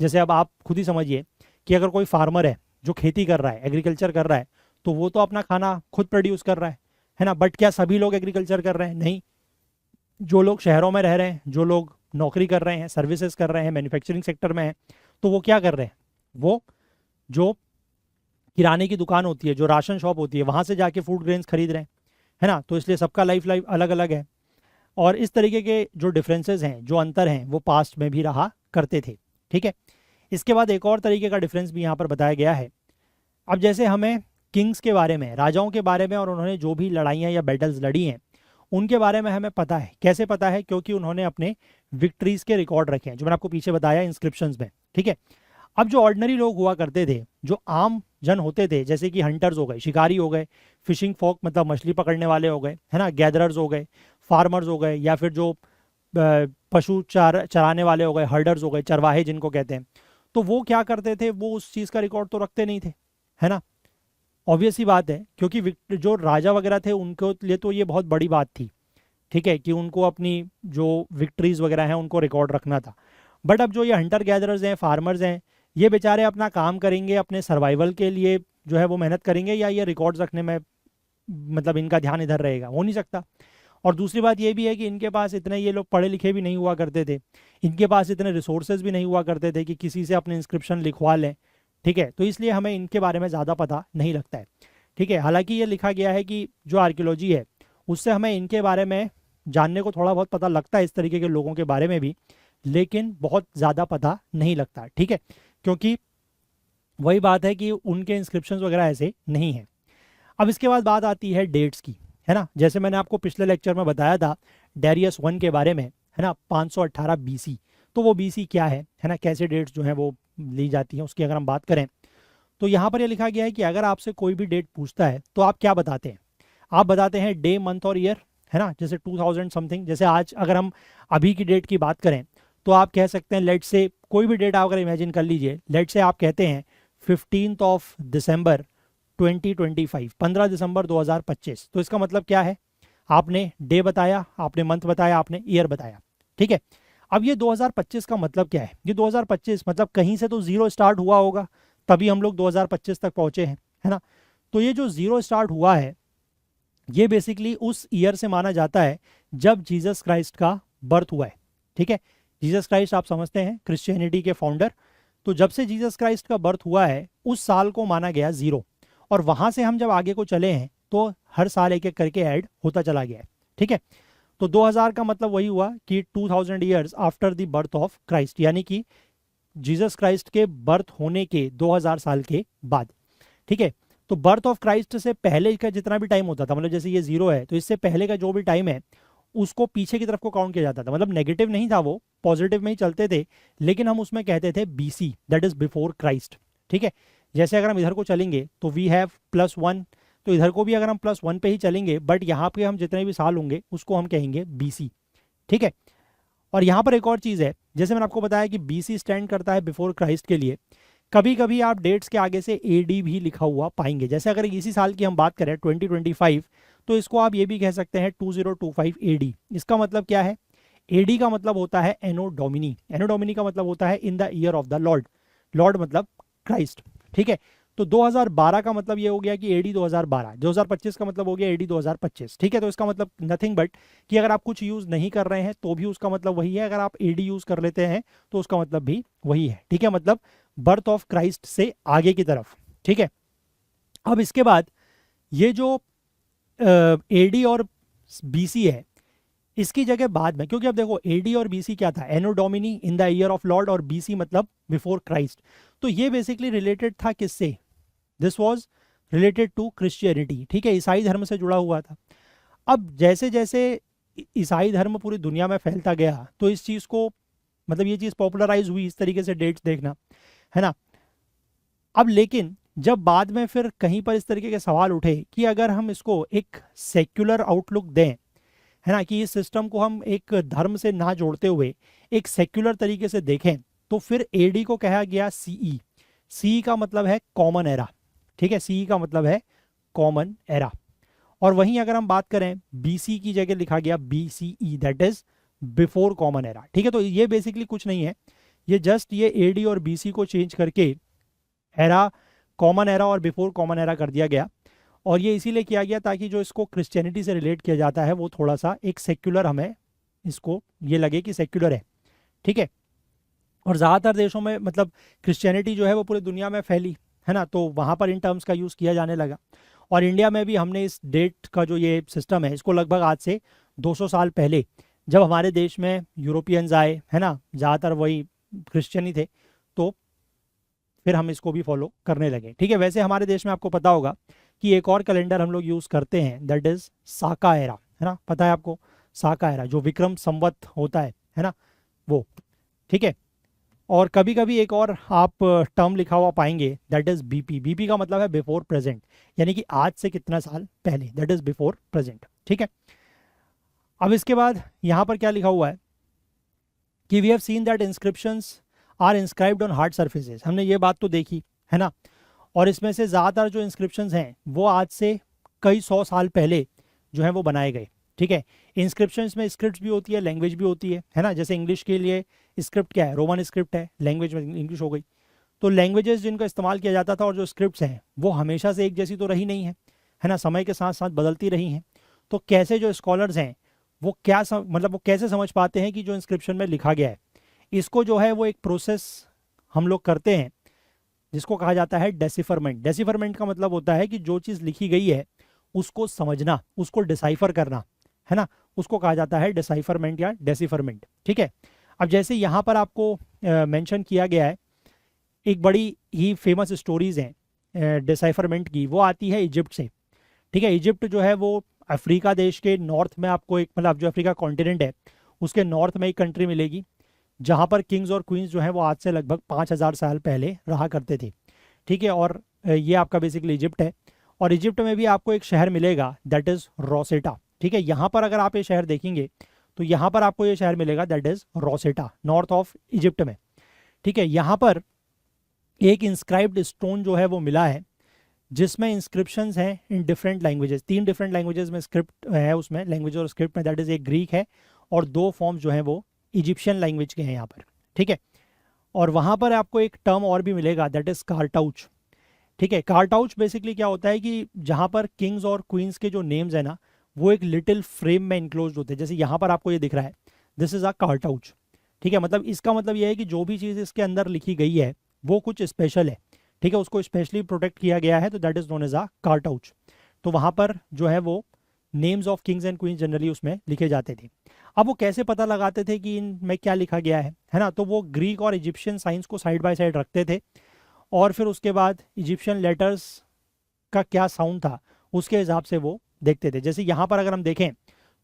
जैसे अब आप खुद ही समझिए कि अगर कोई फार्मर है जो खेती कर रहा है, एग्रीकल्चर कर रहा है, तो वो तो अपना खाना खुद प्रोड्यूस कर रहा है ना। बट क्या सभी लोग एग्रीकल्चर कर रहे हैं? नहीं। जो लोग शहरों में रह रहे हैं, जो लोग नौकरी कर रहे हैं, सर्विसेज कर रहे हैं, मैन्युफैक्चरिंग सेक्टर में हैं, तो वो क्या कर रहे हैं? वो जो किराने की दुकान होती है, जो राशन शॉप होती है, वहाँ से जाके फूड ग्रेन्स खरीद रहे हैं, है ना। तो इसलिए सबका लाइफ अलग अलग है। और इस तरीके के जो डिफरेंसेस हैं, जो अंतर हैं, वो पास्ट में भी रहा करते थे। ठीक है, इसके बाद एक और तरीके का डिफरेंस भी यहाँ पर बताया गया है। अब जैसे हमें किंग्स के बारे में, राजाओं के बारे में, और उन्होंने जो भी लड़ाइयाँ या बैटल्स लड़ी हैं उनके बारे में हमें पता है। कैसे पता है? क्योंकि उन्होंने अपने विक्ट्रीज के रिकॉर्ड रखे हैं, जो मैंने आपको पीछे बताया इंस्क्रिप्शंस में। ठीक है, अब जो ऑर्डिनरी लोग हुआ करते थे, जो आम जन होते थे, जैसे कि हंटर्स हो गए, शिकारी हो गए, फिशिंग फोक मतलब मछली पकड़ने वाले हो गए, है ना, गैदरर्स हो गए, फार्मर्स हो गए, या फिर जो पशु चराने वाले हो गए, हर्डर्स हो गए, चरवाहे जिनको कहते हैं, तो वो क्या करते थे? वो उस चीज़ का रिकॉर्ड तो रखते नहीं थे, है ना। ऑब्वियस ही बात है, क्योंकि जो राजा वगैरह थे उनके लिए तो ये बहुत बड़ी बात थी। ठीक है, कि उनको अपनी जो विक्ट्रीज वगैरह हैं उनको रिकॉर्ड रखना था। बट अब जो ये हंटर गैदरर्स हैं, फार्मर्स हैं, ये बेचारे अपना काम करेंगे, अपने सर्वाइवल के लिए जो है वो मेहनत करेंगे, या ये रिकॉर्ड्स रखने में मतलब इनका ध्यान इधर रहेगा? हो नहीं सकता। और दूसरी बात ये भी है कि इनके पास इतने, ये लोग पढ़े लिखे भी नहीं हुआ करते थे, इनके पास इतने रिसोर्सेज भी नहीं हुआ करते थे कि किसी से अपने इंस्क्रिप्शन लिखवा लें। ठीक है, तो इसलिए हमें इनके बारे में ज़्यादा पता नहीं लगता है। ठीक है, हालांकि ये लिखा गया है कि जो आर्कियोलॉजी है उससे हमें इनके बारे में जानने को थोड़ा बहुत पता लगता है, इस तरीके के लोगों के बारे में भी, लेकिन बहुत ज़्यादा पता नहीं लगता। ठीक है, क्योंकि वही बात है कि उनके इंस्क्रिप्शंस वगैरह ऐसे नहीं हैं। अब इसके बाद बात आती है डेट्स की, है ना। जैसे मैंने आपको पिछले लेक्चर में बताया था डेरियस वन के बारे में, है ना, 518 बीसी। तो वो बीसी क्या है ना, कैसे डेट्स जो हैं वो ली जाती हैं, उसकी अगर हम बात करें तो यहाँ पर ये लिखा गया है कि अगर आपसे कोई भी डेट पूछता है तो आप क्या बताते हैं? आप बताते हैं डे, मंथ और ईयर, है ना। जैसे 2000 समथिंग, जैसे आज अगर हम अभी की डेट की बात करें तो आप कह सकते हैं, लेट से कोई भी डेट आप अगर इमेजिन कर लीजिए, लेट से आप कहते हैं 15 ऑफ दिसंबर 2025, 15 दिसंबर 2025। तो इसका मतलब क्या है? आपने डे बताया, आपने मंथ बताया, आपने ईयर बताया। ठीक है, अब ये 2025 का मतलब क्या है? ये 2025 मतलब कहीं से तो जीरो स्टार्ट हुआ होगा, तभी हम लोग 2025 तक पहुंचे हैं, है ना। तो ये जो जीरो स्टार्ट हुआ है, ये बेसिकली उस ईयर से माना जाता है जब जीसस क्राइस्ट का बर्थ हुआ है। ठीक है, जीसस क्राइस्ट आप समझते हैं क्रिश्चियनिटी के फाउंडर। तो जब से जीसस क्राइस्ट का बर्थ हुआ है उस साल को माना गया जीरो, और वहां से हम जब आगे को चले हैं तो हर साल एक एक करके ऐड होता चला गया है। ठीक है, तो 2000 का मतलब वही हुआ कि 2000 years after the birth of Christ, यानी कि जीसस क्राइस्ट के बर्थ होने के 2000 साल के बाद। ठीक है, तो बर्थ ऑफ क्राइस्ट से पहले का जितना भी टाइम होता था, मतलब जैसे ये जीरो है तो इससे पहले का जो भी टाइम है उसको पीछे की तरफ को काउंट किया जाता था। मतलब नेगेटिव नहीं था, वो पॉजिटिव में ही चलते थे, लेकिन हम उसमें कहते थे BC, that is before Christ. ठीक है, जैसे अगर हम इधर को चलेंगे तो वी हैव +1, तो इधर को भी अगर हम +1 पे ही चलेंगे, बट यहाँ पे हम जितने भी साल होंगे उसको हम कहेंगे बीसी। ठीक है, और यहाँ पर एक और चीज़ है, जैसे मैंने आपको बताया कि बीसी स्टैंड करता है बिफोर क्राइस्ट के लिए। कभी कभी आप डेट्स के आगे से एडी भी लिखा हुआ पाएंगे। जैसे अगर इसी साल की हम बात करें 2025, तो इसको आप ये भी कह सकते हैं 2025 एडी। इसका मतलब क्या है? एडी का मतलब होता है एनो डोमिनी। एनो डोमिनी का मतलब होता है इन the year of the Lord. Lord मतलब क्राइस्ट। ठीक है, तो 2012 का मतलब ये हो गया कि एडी 2012। 2025 का मतलब हो गया एडी 2025। ठीक है, तो इसका मतलब नथिंग बट कि अगर आप कुछ यूज नहीं कर रहे हैं तो भी उसका मतलब वही है, अगर आप एडी यूज कर लेते हैं तो उसका मतलब भी वही है। ठीक है, मतलब बर्थ ऑफ क्राइस्ट से आगे की तरफ। ठीक है, अब इसके बाद ये जो एडी और बीसी है, इसकी जगह बाद में, क्योंकि अब देखो एडी और बीसी क्या था? Anno Domini, in the year of Lord, और बीसी मतलब बिफोर क्राइस्ट। तो ये बेसिकली रिलेटेड था किससे? This was related to Christianity. ठीक है, ईसाई धर्म से जुड़ा हुआ था। अब जैसे जैसे ईसाई धर्म पूरी दुनिया में फैलता गया तो इस चीज़ को, मतलब ये चीज़ पॉपुलराइज हुई, इस तरीके से डेट्स देखना, है ना। अब लेकिन जब बाद में फिर कहीं पर इस तरीके के सवाल उठे कि अगर हम इसको एक सेक्युलर आउटलुक दें, है ना, कि इस सिस्टम को हम एक धर्म से ना जोड़ते हुए एक सेक्युलर तरीके से देखें, तो फिर एडी को कहा गया सीई। सीई का मतलब है कॉमन एरा। ठीक है, सीई का मतलब है कॉमन एरा। और वहीं अगर हम बात करें बीसी की जगह लिखा गया BCE, that is before common era. ठीक है, तो ये बेसिकली कुछ नहीं है, ये जस्ट ये एडी और बीसी को चेंज करके एरा, कॉमन एरा और बिफोर कॉमन एरा कर दिया गया। और ये इसीलिए किया गया ताकि जो इसको क्रिश्चियनिटी से रिलेट किया जाता है वो थोड़ा सा एक सेक्युलर, हमें इसको ये लगे कि सेक्युलर है। ठीक है, और ज़्यादातर देशों में मतलब क्रिश्चियनिटी जो है वो पूरी दुनिया में फैली, है ना, तो वहाँ पर इन टर्म्स का यूज़ किया जाने लगा। और इंडिया में भी हमने इस डेट का जो ये सिस्टम है इसको लगभग आज से 200 साल पहले जब हमारे देश में यूरोपियंस आए, है ना, ज़्यादातर वही क्रिश्चियन ही थे, तो फिर हम इसको भी फॉलो करने लगे। ठीक है, वैसे हमारे देश में आपको पता होगा कि एक और कैलेंडर हम लोग यूज़ करते हैं, दैट इज़ साका एरा, है ना, पता है आपको, साका एरा जो विक्रम संवत होता है ना, वो। ठीक है, और कभी कभी एक और आप टर्म लिखा हुआ पाएंगे, दैट इज़ बीपी। बीपी का मतलब है बिफोर प्रेजेंट, यानी कि आज से कितना साल पहले, दैट इज़ बिफोर प्रेजेंट। ठीक है, अब इसके बाद यहाँ पर क्या लिखा हुआ है कि we have seen that inscriptions are inscribed on hard surfaces. हमने ये बात तो देखी, है ना, और इसमें से ज़्यादातर जो इंस्क्रिप्शंस हैं वो आज से कई 100 साल पहले जो है वो बनाए गए। ठीक है, इंस्क्रिप्शंस में स्क्रिप्ट भी होती है, लैंग्वेज भी होती है ना, जैसे इंग्लिश के लिए स्क्रिप्ट क्या है, रोमन स्क्रिप्ट है, लैंग्वेज में इंग्लिश हो गई। तो लैंग्वेजेस जिनका इस्तेमाल किया जाता था और जो स्क्रिप्ट्स हैं वो हमेशा से एक जैसी तो रही नहीं है ना, समय के साथ साथ बदलती रही हैं। तो कैसे जो स्कॉलर्स हैं वो क्या मतलब वो कैसे समझ पाते हैं कि जो इंस्क्रिप्शन में लिखा गया है, इसको जो है वो एक प्रोसेस हम लोग करते हैं जिसको कहा जाता है डेसिफरमेंट। डेसिफरमेंट का मतलब होता है कि जो चीज़ लिखी गई है उसको समझना, उसको डिसाइफर करना, है ना, उसको कहा जाता है डिसाइफरमेंट या डेसिफरमेंट। ठीक है, अब जैसे यहाँ पर आपको मेंशन किया गया है, एक बड़ी ही फेमस स्टोरीज हैं डिसाइफरमेंट की, वो आती है इजिप्ट से। ठीक है, इजिप्ट जो है वो अफ्रीका देश के नॉर्थ में आपको एक, मतलब जो अफ्रीका कॉन्टिनेंट है उसके नॉर्थ में एक कंट्री मिलेगी जहाँ पर किंग्स और क्वींस जो है वो आज से लगभग 5000 साल पहले रहा करते थे। ठीक है, और ये आपका बेसिकली इजिप्ट है, और इजिप्ट में भी आपको एक शहर मिलेगा दैट इज़ रोसेटा। ठीक है, यहाँ पर अगर आप ये शहर देखेंगे तो यहाँ पर आपको ये शहर मिलेगा that is Rosetta, north of Egypt में। ठीक है, यहाँ पर एक इंस्क्राइब्ड स्टोन जो है वो मिला है जिसमें इंस्क्रिप्शंस हैं in different languages, 3 different languages में स्क्रिप्ट है उसमें, लैंग्वेज और स्क्रिप्ट में, दैट इज़ एक ग्रीक है और 2 फॉर्म्स जो हैं वो इजिप्शियन लैंग्वेज के हैं यहाँ पर। ठीक है, और वहाँ पर आपको एक टर्म और भी मिलेगा दैट इज़ कार्टाउच। ठीक है, कार्टाउच बेसिकली क्या होता है कि जहाँ पर किंग्स और क्वींस के जो नेम्स हैं ना वो एक लिटिल फ्रेम में इनक्लोज होते हैं, जैसे यहाँ पर आपको ये दिख रहा है, दिस इज़ अ कार्टाउच। ठीक है, मतलब इसका मतलब ये है कि जो भी चीज़ इसके अंदर लिखी गई है वो कुछ स्पेशल है। ठीक है, उसको स्पेशली प्रोटेक्ट किया गया है, तो that is known as a cartouche. तो वहाँ पर जो है वो names of kings and queens generally उसमें लिखे जाते थे। अब वो कैसे पता लगाते थे कि इनमें क्या लिखा गया है ना, तो वो ग्रीक और इजिप्शियन साइंस को साइड बाय साइड रखते थे और फिर उसके बाद इजिप्शियन लेटर्स का क्या साउंड था उसके हिसाब से वो देखते थे। जैसे यहाँ पर अगर हम देखें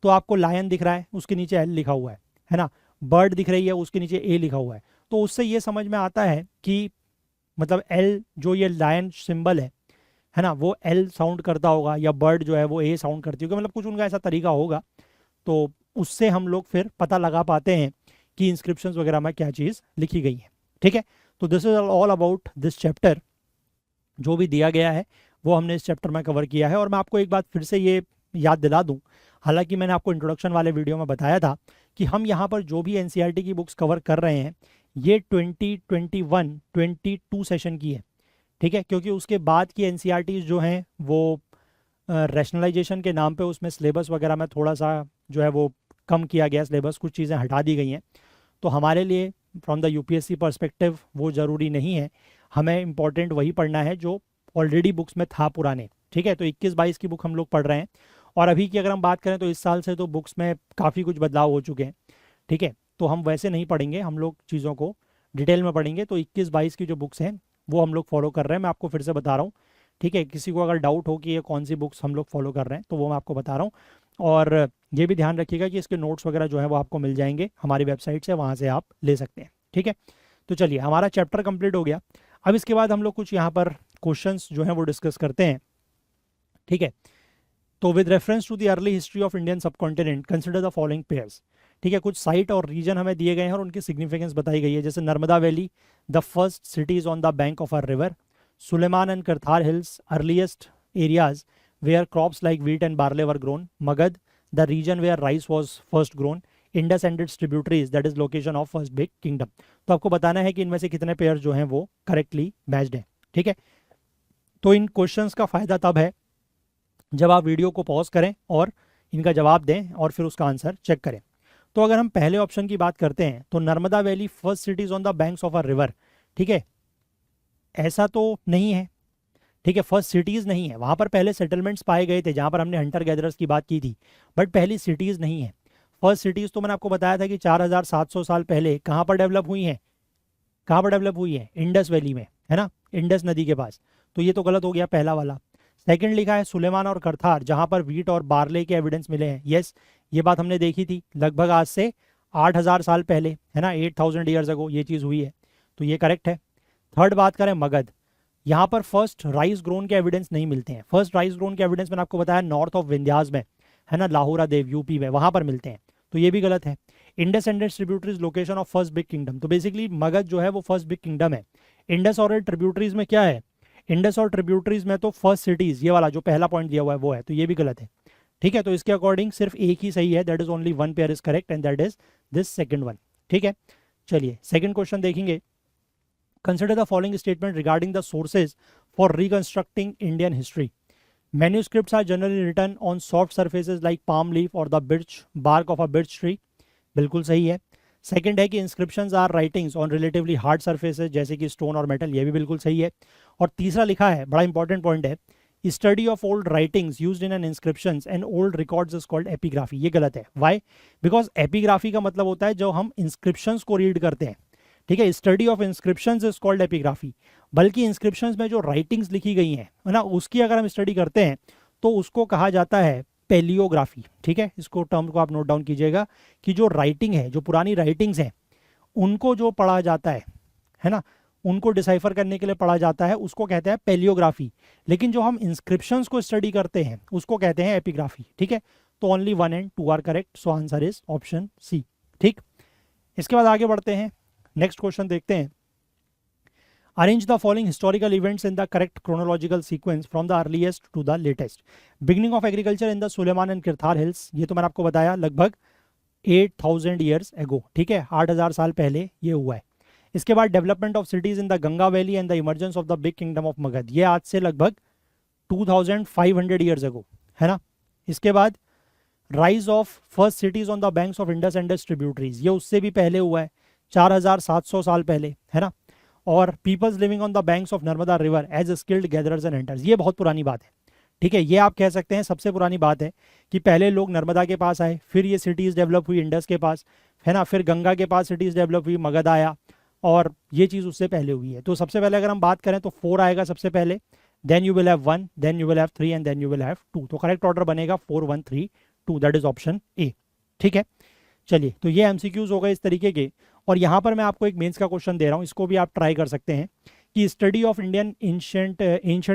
तो आपको लायन दिख रहा है, उसके नीचे एल लिखा हुआ है ना, बर्ड दिख रही है उसके नीचे ए लिखा हुआ है, तो उससे ये समझ में आता है कि मतलब एल जो ये लायन सिंबल है ना, वो एल साउंड करता होगा या बर्ड जो है वो ए साउंड करती होगी, मतलब कुछ उनका ऐसा तरीका होगा। तो उससे हम लोग फिर पता लगा पाते हैं कि इंस्क्रिप्शंस वगैरह में क्या चीज़ लिखी गई है। ठीक है, तो this is all about this chapter. जो भी दिया गया है वो हमने इस चैप्टर में कवर किया है। और मैं आपको एक बात फिर से ये याद दिला दूं, हालांकि मैंने आपको इंट्रोडक्शन वाले वीडियो में बताया था कि हम यहाँ पर जो भी एनसीईआरटी की बुक्स कवर कर रहे हैं ये 2021-22 सेशन की है। ठीक है, क्योंकि उसके बाद की एनसीईआरटीज जो हैं वो रैशनलाइजेशन के नाम पे उसमें सिलेबस वगैरह में थोड़ा सा जो है वो कम किया गया, सिलेबस कुछ चीज़ें हटा दी गई हैं। तो हमारे लिए फ्रॉम द यूपीएससी पर्सपेक्टिव वो ज़रूरी नहीं है, हमें इम्पॉर्टेंट वही पढ़ना है जो ऑलरेडी बुक्स में था पुराने। ठीक है, तो 21-22 की बुक हम लोग पढ़ रहे हैं और अभी की अगर हम बात करें तो इस साल से तो बुक्स में काफ़ी कुछ बदलाव हो चुके हैं। ठीक है, तो हम वैसे नहीं पढ़ेंगे, हम लोग चीज़ों को डिटेल में पढ़ेंगे। तो 21-22 की जो बुक्स हैं वो हम लोग फॉलो कर रहे हैं, मैं आपको फिर से बता रहा हूँ। ठीक है, किसी को अगर डाउट हो कि ये कौन सी बुक्स हम लोग फॉलो कर रहे हैं तो वो मैं आपको बता रहा हूँ। और ये भी ध्यान रखिएगा कि इसके नोट्स वगैरह जो है वो आपको मिल जाएंगे हमारी वेबसाइट से, वहाँ से आप ले सकते हैं। ठीक है, तो चलिए हमारा चैप्टर कंप्लीट हो गया। अब इसके बाद हम लोग कुछ यहाँ पर क्वेश्चंस जो हैं वो डिस्कस करते हैं। ठीक है, तो with reference to the early history of Indian subcontinent consider the following pairs. ठीक है, कुछ साइट और रीजन हमें दिए गए हैं और उनकी सिग्निफिकेंस बताई गई है, जैसे Narmada valley the first cities on the bank of a river, Sulaiman and Kirthar hills earliest areas where crops like wheat and barley were grown, Magad the region where rice was first grown, Indus and its tributaries that is location of first big kingdom। तो आपको बताना है कि इनमें से कितने pair जो हैं वो करेक्टली मैच्ड हैं। ठीक है, तो इन क्वेश्चंस का फ़ायदा तब है जब आप वीडियो को पॉज करें और इनका जवाब दें और फिर उसका आंसर चेक करें। तो अगर हम पहले ऑप्शन की बात करते हैं तो Narmada valley first cities on the banks of a river, ठीक है, ऐसा तो नहीं है। ठीक है, फर्स्ट सिटीज़ नहीं है, वहाँ पर पहले सेटलमेंट्स पाए गए थे जहाँ पर हमने हंटर गैदरर्स की बात की थी, बट पहली सिटीज़ नहीं है। फर्स्ट सिटीज़ तो मैंने आपको बताया था कि 4700 साल पहले कहाँ पर डेवलप हुई हैं, कहाँ पर डेवलप हुई है, इंडस वैली में, है ना, इंडस नदी के पास। तो ये तो गलत हो गया पहला वाला। सेकंड लिखा है सुलेमान और करथार जहाँ पर वीट और बार्ले के एविडेंस मिले हैं। यस, ये बात हमने देखी थी लगभग आज से 8000 साल पहले, है ना, 8000 ईयर्स अगो ये चीज़ हुई है, तो ये करेक्ट है। थर्ड बात करें मगध, यहाँ पर फर्स्ट राइस ग्रोन के एविडेंस नहीं मिलते हैं। फर्स्ट राइस ग्रोन के एविडेंस मैंने आपको बताया नॉर्थ ऑफ विंध्यास में, है ना, लाहौरा देव यूपी में, वहाँ पर मिलते हैं, तो ये भी गलत है। Indus and tributaries location of first big kingdom, तो बेसिकली मगध जो है वो फर्स्ट बिग किंगडम है। इंडस और ट्रिब्यूटरीज में क्या है, इंडस और ट्रिब्यूटरीज में तो फर्स्ट सिटीज, ये वाला जो पहला पॉइंट दिया हुआ है वो है, तो ये भी गलत है। ठीक है, तो इसके अकॉर्डिंग सिर्फ एक ही सही है, that is only one pair is correct and that is this second one. ठीक है, चलिए सेकंड क्वेश्चन देखेंगे। Consider the following statement regarding the sources for reconstructing Indian history. Manuscripts are generally written on soft surfaces like palm leaf or the birch bark of a birch tree, बिल्कुल सही है। Second है कि inscriptions are writings on relatively hard surfaces जैसे कि stone और metal, ये भी बिल्कुल सही है। और तीसरा लिखा है, बड़ा इंपॉर्टेंट पॉइंट है, study of old writings used in an inscriptions and old records is called epigraphy, ये गलत है। व्हाई? बिकॉज एपिग्राफी का मतलब होता है जो हम इंस्क्रिप्शंस को रीड करते हैं। ठीक है, study of inscriptions is called epigraphy, बल्कि इंस्क्रिप्शंस में जो राइटिंग्स लिखी गई हैं, है ना, उसकी अगर हम स्टडी करते हैं तो उसको कहा जाता है पेलियोग्राफी। ठीक है, इसको टर्म को आप नोट डाउन कीजिएगा कि जो राइटिंग है, जो पुरानी राइटिंग्स हैं, उनको जो पढ़ा जाता है ना, उनको डिसाइफर करने के लिए पढ़ा जाता है, उसको कहते हैं पेलियोग्राफी। लेकिन जो हम इंस्क्रिप्शंस को स्टडी करते हैं उसको कहते हैं एपिग्राफी। ठीक है, तो only 1 and 2 are correct, so answer is option C. ठीक, इसके बाद आगे बढ़ते हैं, नेक्स्ट क्वेश्चन देखते हैं। Arrange the following historical events in the correct chronological sequence from the earliest to the latest. Beginning of agriculture in the Sulaiman and Kirthar hills, ये तो मैंने आपको बताया लगभग 8000 ईयर्स एगो। ठीक है, 8000 साल पहले ये हुआ है। इसके बाद development of cities in the Ganga valley and the emergence of the big kingdom of Magadh, ये आज से लगभग 2500 ईयर्स एगो, है ना। इसके बाद rise of first cities on the banks of Indus and tributaries, ये उससे भी पहले हुआ है, 4700 साल पहले, है ना। और peoples living on the banks of Narmada river as skilled gatherers and hunters, ये बहुत पुरानी बात है। ठीक है, ये आप कह सकते हैं सबसे पुरानी बात है कि पहले लोग नर्मदा के पास आए, फिर ये सिटीज़ डेवलप हुई इंडस के पास, है ना, फिर गंगा के पास सिटीज़ डेवलप हुई, मगध आया, और ये चीज़ उससे पहले हुई है। तो सबसे पहले अगर हम बात करें तो 4 आएगा सबसे पहले, then you will have 1, then you will have 3 and then you will have 2। तो करेक्ट ऑर्डर बनेगा 4 1 3 2, दैट इज ऑप्शन ए। ठीक है, चलिए, तो ये एमसीक्यूज हो गए इस तरीके के। और यहाँ पर मैं आपको एक मेंस का क्वेश्चन दे रहा हूँ, इसको भी आप ट्राई कर सकते हैं कि study of Indian ancient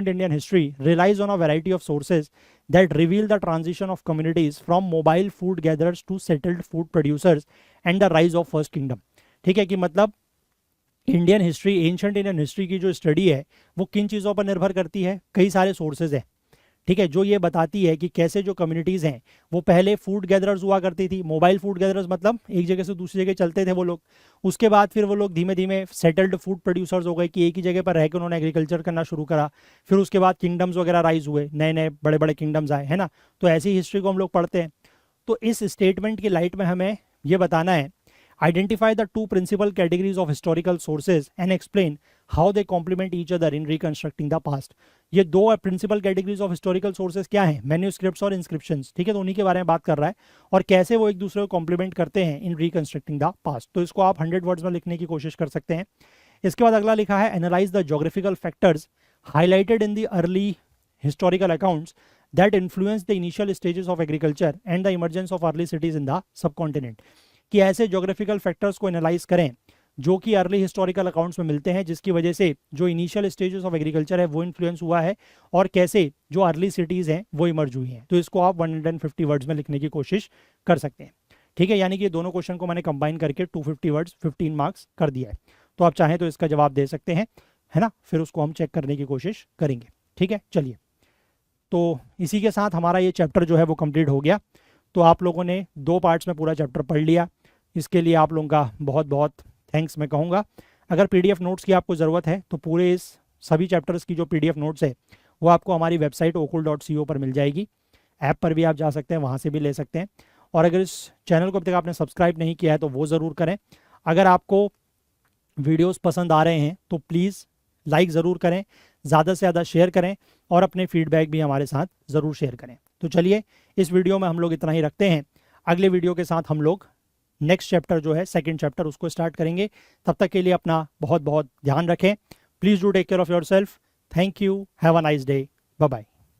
Indian history relies on a variety of sources that reveal the transition of communities from mobile food gatherers to settled food producers and the rise of first kingdom. ठीक है, कि मतलब Indian history, ancient Indian history की जो study है वो किन चीज़ों पर निर्भर करती है, कई सारे सोर्सेज हैं। ठीक है, जो ये बताती है कि कैसे जो कम्युनिटीज़ हैं वो पहले फूड गैदरर्स हुआ करती थी, मोबाइल फूड गैदरर्स मतलब एक जगह से दूसरी जगह चलते थे वो लोग। उसके बाद फिर वो लोग धीमे धीमे सेटल्ड फूड प्रोड्यूसर्स हो गए कि एक ही जगह पर रह के उन्होंने एग्रीकल्चर करना शुरू करा। फिर उसके बाद किंगडम्स वगैरह राइज हुए, नए नए बड़े बड़े किंगडम्स आए, है ना। तो ऐसी हिस्ट्री को हम लोग पढ़ते हैं। तो इस स्टेटमेंट की लाइट में हमें ये बताना है, identify the 2 principal categories of historical sources and explain how they complement each other in reconstructing the past. ये 2 principal categories of historical sources क्या हैं, मैन्यूस्क्रिप्ट्स और इंस्क्रिप्शंस। ठीक है, तो उन्हीं के बारे में बात कर रहा है और कैसे वो एक दूसरे को कॉम्प्लीमेंट करते हैं इन रिकंस्ट्रक्टिंग द पास्ट। तो इसको आप 100 वर्ड्स में लिखने की कोशिश कर सकते हैं। इसके बाद अगला लिखा है, analyse the geographical factors highlighted in the early historical accounts that influence the initial stages of agriculture and the emergence of early cities in the subcontinent. कि ऐसे ज्योग्राफिकल फैक्टर्स को एनालाइज करें जो कि अर्ली हिस्टोरिकल अकाउंट्स में मिलते हैं, जिसकी वजह से जो इनिशियल स्टेजेस ऑफ एग्रीकल्चर है वो इन्फ्लुएंस हुआ है और कैसे जो अर्ली सिटीज़ हैं वो इमर्ज हुई हैं। तो इसको आप 150 वर्ड्स में लिखने की कोशिश कर सकते हैं। ठीक है, यानी कि दोनों क्वेश्चन को मैंने कंबाइन करके 250 वर्ड्स 15 मार्क्स कर दिया है। तो आप चाहें तो इसका जवाब दे सकते हैं, है ना, फिर उसको हम चेक करने की कोशिश करेंगे। ठीक है, चलिए, तो इसी के साथ हमारा ये चैप्टर जो है वो कंप्लीट हो गया। तो आप लोगों ने 2 पार्ट्स में पूरा चैप्टर पढ़ लिया, इसके लिए आप लोगों का बहुत बहुत थैंक्स मैं कहूँगा। अगर पीडीएफ नोट्स की आपको ज़रूरत है तो पूरे इस सभी चैप्टर्स की जो पीडीएफ नोट्स है वो आपको हमारी वेबसाइट okul.co पर मिल जाएगी। ऐप पर भी आप जा सकते हैं, वहाँ से भी ले सकते हैं। और अगर इस चैनल को अब तक आपने सब्सक्राइब नहीं किया है तो वो ज़रूर करें। अगर आपको वीडियोस पसंद आ रहे हैं तो प्लीज़ लाइक ज़रूर करें, ज़्यादा से ज़्यादा शेयर करें और अपने फीडबैक भी हमारे साथ ज़रूर शेयर करें। तो चलिए इस वीडियो में हम लोग इतना ही रखते हैं। अगले वीडियो के साथ हम लोग नेक्स्ट चैप्टर जो है सेकंड चैप्टर उसको स्टार्ट करेंगे। तब तक के लिए अपना बहुत बहुत ध्यान रखें। Please do take care of yourself. Thank you. Have a nice day. Bye bye.